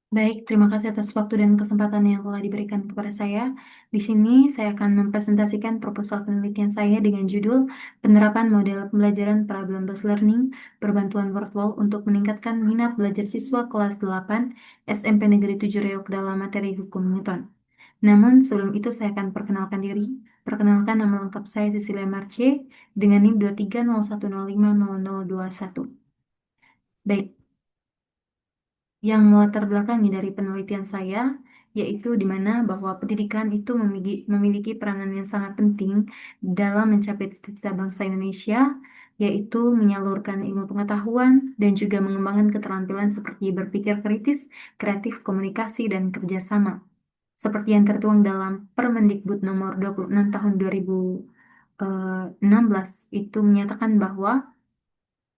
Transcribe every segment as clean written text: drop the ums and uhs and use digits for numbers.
Baik, terima kasih atas waktu dan kesempatan yang telah diberikan kepada saya. Di sini saya akan mempresentasikan proposal penelitian saya dengan judul Penerapan Model Pembelajaran Problem-Based Learning Berbantuan Virtual untuk Meningkatkan Minat Belajar Siswa Kelas 8 SMP Negeri 7 Reog dalam materi Hukum Newton. Namun sebelum itu saya akan perkenalkan diri. Perkenalkan, nama lengkap saya Cecilia Marce dengan NIM 2301050021. Baik, yang melatar belakangi dari penelitian saya, yaitu di mana bahwa pendidikan itu memiliki peranan yang sangat penting dalam mencapai cita-cita bangsa Indonesia, yaitu menyalurkan ilmu pengetahuan dan juga mengembangkan keterampilan seperti berpikir kritis, kreatif, komunikasi, dan kerjasama. Seperti yang tertuang dalam Permendikbud nomor 26 tahun 2016 itu menyatakan bahwa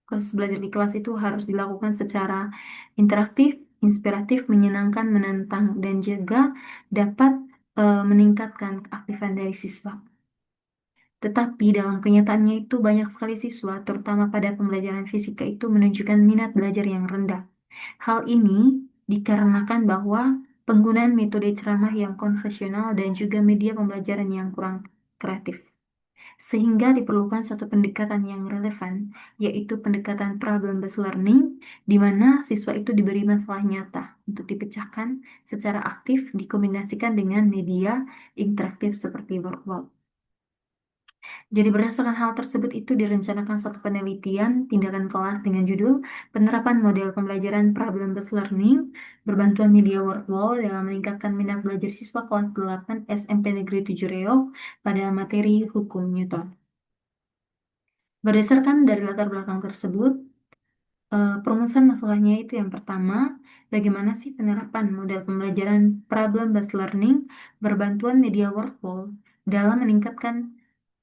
proses belajar di kelas itu harus dilakukan secara interaktif, inspiratif, menyenangkan, menantang, dan juga dapat meningkatkan keaktifan dari siswa. Tetapi dalam kenyataannya itu banyak sekali siswa, terutama pada pembelajaran fisika itu menunjukkan minat belajar yang rendah. Hal ini dikarenakan bahwa penggunaan metode ceramah yang konvensional dan juga media pembelajaran yang kurang kreatif. Sehingga diperlukan suatu pendekatan yang relevan, yaitu pendekatan problem-based learning, di mana siswa itu diberi masalah nyata untuk dipecahkan secara aktif dikombinasikan dengan media interaktif seperti workbook. Jadi berdasarkan hal tersebut itu direncanakan suatu penelitian tindakan kelas dengan judul Penerapan Model Pembelajaran Problem-Based Learning Berbantuan Media Workflow dalam Meningkatkan Minat Belajar Siswa Kelas 8 SMP Negeri 7 Reog pada materi Hukum Newton. Berdasarkan dari latar belakang tersebut, perumusan masalahnya itu yang pertama, bagaimana sih penerapan model pembelajaran problem-based learning berbantuan media workflow dalam meningkatkan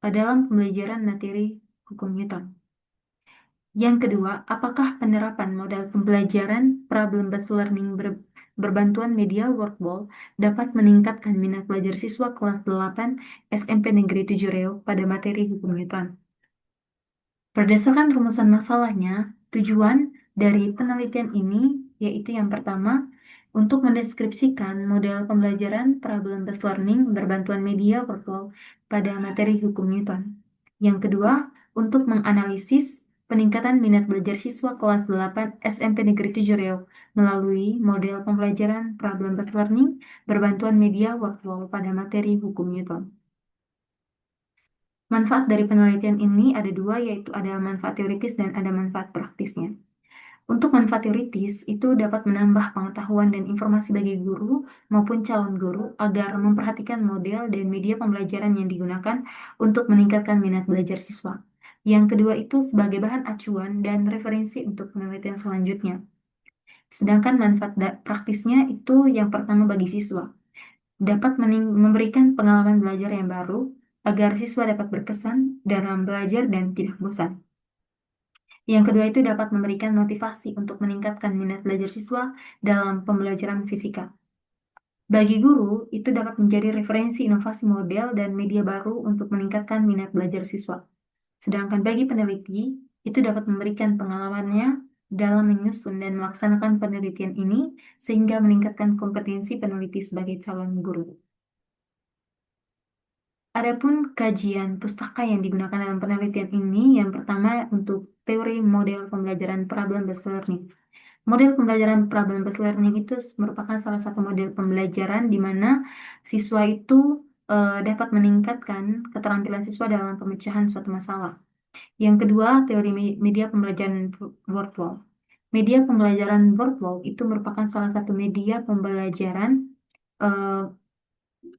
dalam pembelajaran materi hukum Newton. Yang kedua, apakah penerapan model pembelajaran problem-based learning berbantuan media workflow dapat meningkatkan minat belajar siswa kelas 8 SMP Negeri 7 Reog pada materi hukum Newton? Berdasarkan rumusan masalahnya, tujuan dari penelitian ini yaitu yang pertama, untuk mendeskripsikan model pembelajaran problem-based learning berbantuan media workflow pada materi hukum Newton. Yang kedua, untuk menganalisis peningkatan minat belajar siswa kelas 8 SMP Negeri 7 Riau melalui model pembelajaran problem-based learning berbantuan media workflow pada materi hukum Newton. Manfaat dari penelitian ini ada dua, yaitu ada manfaat teoritis dan ada manfaat praktisnya. Untuk manfaat teoritis, itu dapat menambah pengetahuan dan informasi bagi guru maupun calon guru agar memperhatikan model dan media pembelajaran yang digunakan untuk meningkatkan minat belajar siswa. Yang kedua itu sebagai bahan acuan dan referensi untuk penelitian selanjutnya. Sedangkan manfaat praktisnya itu yang pertama bagi siswa, dapat memberikan pengalaman belajar yang baru agar siswa dapat berkesan dalam belajar dan tidak bosan. Yang kedua itu dapat memberikan motivasi untuk meningkatkan minat belajar siswa dalam pembelajaran fisika. Bagi guru, itu dapat menjadi referensi inovasi model dan media baru untuk meningkatkan minat belajar siswa. Sedangkan bagi peneliti, itu dapat memberikan pengalamannya dalam menyusun dan melaksanakan penelitian ini sehingga meningkatkan kompetensi peneliti sebagai calon guru. Adapun kajian pustaka yang digunakan dalam penelitian ini, yang pertama untuk teori model pembelajaran problem-based learning. Model pembelajaran problem-based learning itu merupakan salah satu model pembelajaran di mana siswa itu dapat meningkatkan keterampilan siswa dalam pemecahan suatu masalah. Yang kedua, teori media pembelajaran workflow. Media pembelajaran workflow itu merupakan salah satu media pembelajaran eh,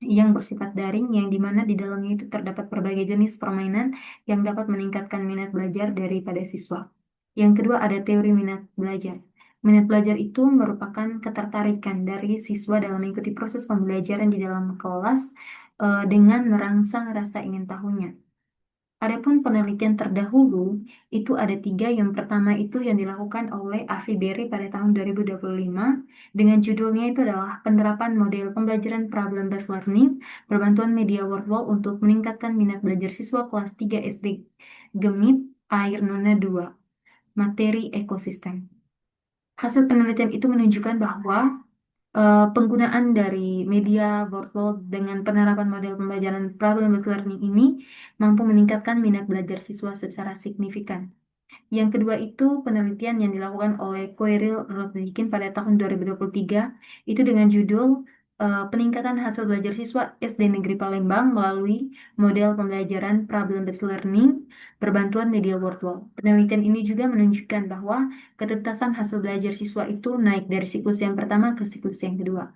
yang bersifat daring, yang dimana di dalamnya itu terdapat berbagai jenis permainan yang dapat meningkatkan minat belajar daripada siswa. Yang kedua ada teori minat belajar. Minat belajar itu merupakan ketertarikan dari siswa dalam mengikuti proses pembelajaran di dalam kelas dengan merangsang rasa ingin tahunya. Adapun penelitian terdahulu itu ada tiga. Yang pertama itu yang dilakukan oleh Avi Berry pada tahun 2025 dengan judulnya itu adalah penerapan model pembelajaran problem-based learning berbantuan media workflow untuk meningkatkan minat belajar siswa kelas 3 SD Gemit Air Nona 2 materi ekosistem. Hasil penelitian itu menunjukkan bahwa Penggunaan dari media workload dengan penerapan model pembelajaran problem-based learning ini mampu meningkatkan minat belajar siswa secara signifikan. Yang kedua itu penelitian yang dilakukan oleh Koiril Rodzikin pada tahun 2023 itu dengan judul Peningkatan Hasil Belajar Siswa SD Negeri Palembang melalui model pembelajaran problem-based learning berbantuan media workflow. Penelitian ini juga menunjukkan bahwa ketuntasan hasil belajar siswa itu naik dari siklus yang pertama ke siklus yang kedua.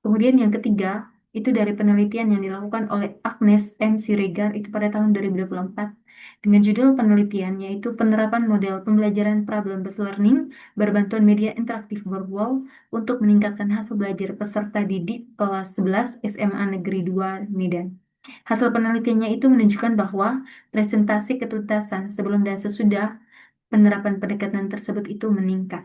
Kemudian yang ketiga, itu dari penelitian yang dilakukan oleh Agnes M. Siregar itu pada tahun 2024 dengan judul penelitian yaitu penerapan model pembelajaran problem-based learning berbantuan media interaktif virtual untuk meningkatkan hasil belajar peserta didik kelas 11 SMA Negeri 2 Medan. Hasil penelitiannya itu menunjukkan bahwa presentasi ketuntasan sebelum dan sesudah penerapan pendekatan tersebut itu meningkat.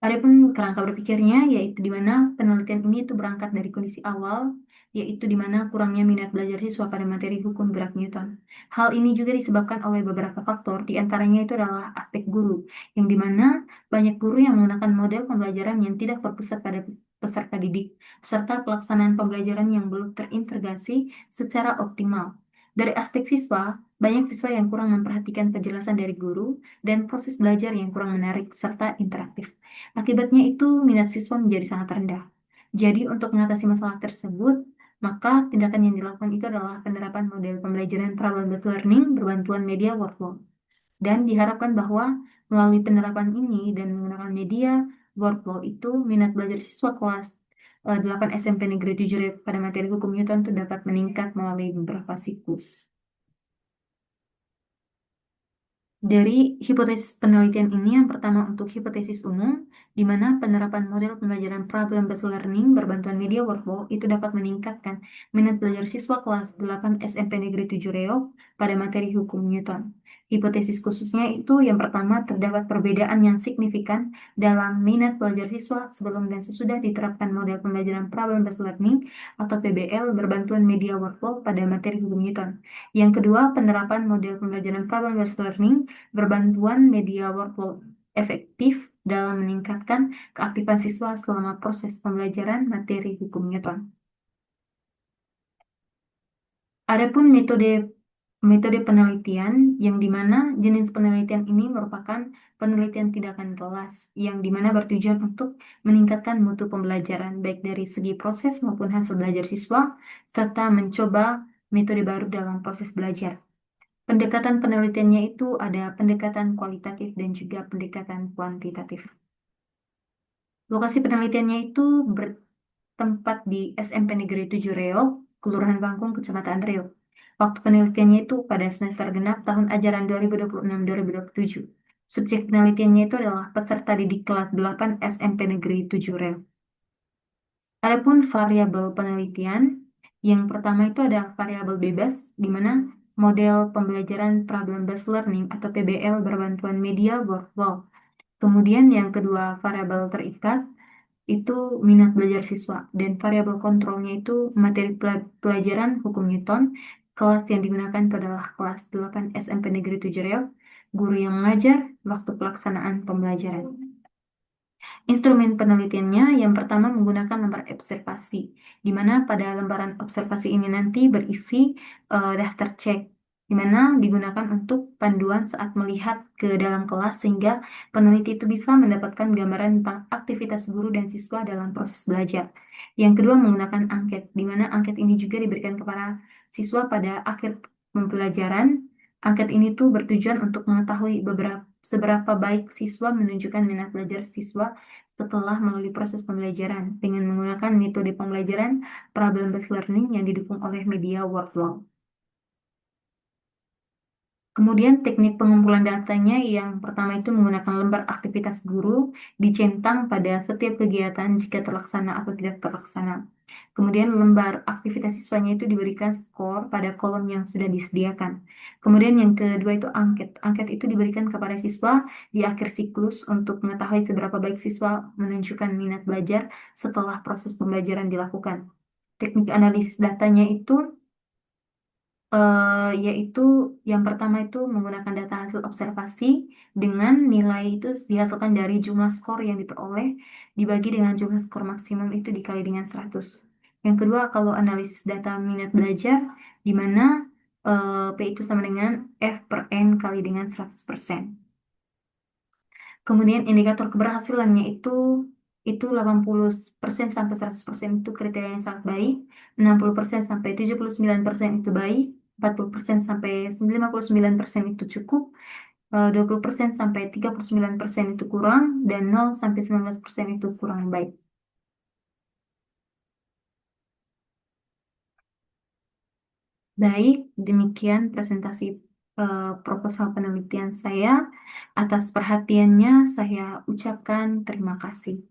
Adapun kerangka berpikirnya, yaitu di mana penelitian ini itu berangkat dari kondisi awal, yaitu di mana kurangnya minat belajar siswa pada materi hukum gerak Newton. Hal ini juga disebabkan oleh beberapa faktor, di antaranya itu adalah aspek guru, yang di mana banyak guru yang menggunakan model pembelajaran yang tidak berpusat pada peserta didik, serta pelaksanaan pembelajaran yang belum terintegrasi secara optimal. Dari aspek siswa, banyak siswa yang kurang memperhatikan penjelasan dari guru dan proses belajar yang kurang menarik serta interaktif. Akibatnya itu minat siswa menjadi sangat rendah. Jadi untuk mengatasi masalah tersebut, maka tindakan yang dilakukan itu adalah penerapan model pembelajaran problem-based learning berbantuan media workflow. Dan diharapkan bahwa melalui penerapan ini dan menggunakan media workflow itu minat belajar siswa kelas 8 SMP Negeri 7 Riau pada materi hukum Newton itu dapat meningkat melalui beberapa siklus. Dari hipotesis penelitian ini, yang pertama untuk hipotesis umum, di mana penerapan model pembelajaran problem-based learning berbantuan media workflow itu dapat meningkatkan minat belajar siswa kelas 8 SMP Negeri 7 Reog pada materi hukum Newton. Hipotesis khususnya itu yang pertama terdapat perbedaan yang signifikan dalam minat belajar siswa sebelum dan sesudah diterapkan model pembelajaran problem-based learning atau PBL berbantuan media workflow pada materi hukum Newton. Yang kedua, penerapan model pembelajaran problem-based learning berbantuan media workflow efektif dalam meningkatkan keaktifan siswa selama proses pembelajaran materi hukum Newton. Adapun metode penelitian yang dimana jenis penelitian ini merupakan penelitian tindakan kelas yang dimana bertujuan untuk meningkatkan mutu pembelajaran baik dari segi proses maupun hasil belajar siswa serta mencoba metode baru dalam proses belajar. Pendekatan penelitiannya itu ada pendekatan kualitatif dan juga pendekatan kuantitatif. Lokasi penelitiannya itu bertempat di SMP Negeri 7 Reog, Kelurahan Bangkung, Kecamatan Reog. Waktu penelitiannya itu pada semester genap tahun ajaran 2026-2027. Subjek penelitiannya itu adalah peserta didik kelas 8 SMP Negeri 7 Reog. Adapun variabel penelitian, yang pertama itu ada variabel bebas, di mana model pembelajaran problem-based learning atau PBL berbantuan media workflow. Kemudian yang kedua variabel terikat, itu minat belajar siswa. Dan variabel kontrolnya itu materi pelajaran hukum Newton. Kelas yang digunakan itu adalah kelas 8 SMP Negeri 7 Riau. Guru yang mengajar, waktu pelaksanaan pembelajaran. Instrumen penelitiannya yang pertama menggunakan lembar observasi, di mana pada lembaran observasi ini nanti berisi daftar cek, di mana digunakan untuk panduan saat melihat ke dalam kelas sehingga peneliti itu bisa mendapatkan gambaran tentang aktivitas guru dan siswa dalam proses belajar. Yang kedua menggunakan angket, di mana angket ini juga diberikan kepada siswa pada akhir pembelajaran. Angket ini tuh bertujuan untuk mengetahui seberapa baik siswa menunjukkan minat belajar siswa setelah melalui proses pembelajaran dengan menggunakan metode pembelajaran problem-based learning yang didukung oleh media workflow. Kemudian teknik pengumpulan datanya yang pertama itu menggunakan lembar aktivitas guru dicentang pada setiap kegiatan jika terlaksana atau tidak terlaksana. Kemudian lembar aktivitas siswanya itu diberikan skor pada kolom yang sudah disediakan. Kemudian yang kedua itu angket. Angket itu diberikan kepada siswa di akhir siklus untuk mengetahui seberapa baik siswa menunjukkan minat belajar setelah proses pembelajaran dilakukan. Teknik analisis datanya itu yaitu yang pertama itu menggunakan data hasil observasi dengan nilai itu dihasilkan dari jumlah skor yang diperoleh dibagi dengan jumlah skor maksimum itu dikali dengan 100. Yang kedua, kalau analisis data minat belajar, di mana P itu sama dengan F per N kali dengan 100%. Kemudian indikator keberhasilannya itu 80% sampai 100% itu kriteria yang sangat baik, 60% sampai 79% itu baik, 40% sampai 59% itu cukup, 20% sampai 39% itu kurang, dan 0 sampai 19% itu kurang baik. Baik, demikian presentasi proposal penelitian saya. Atas perhatiannya, saya ucapkan terima kasih.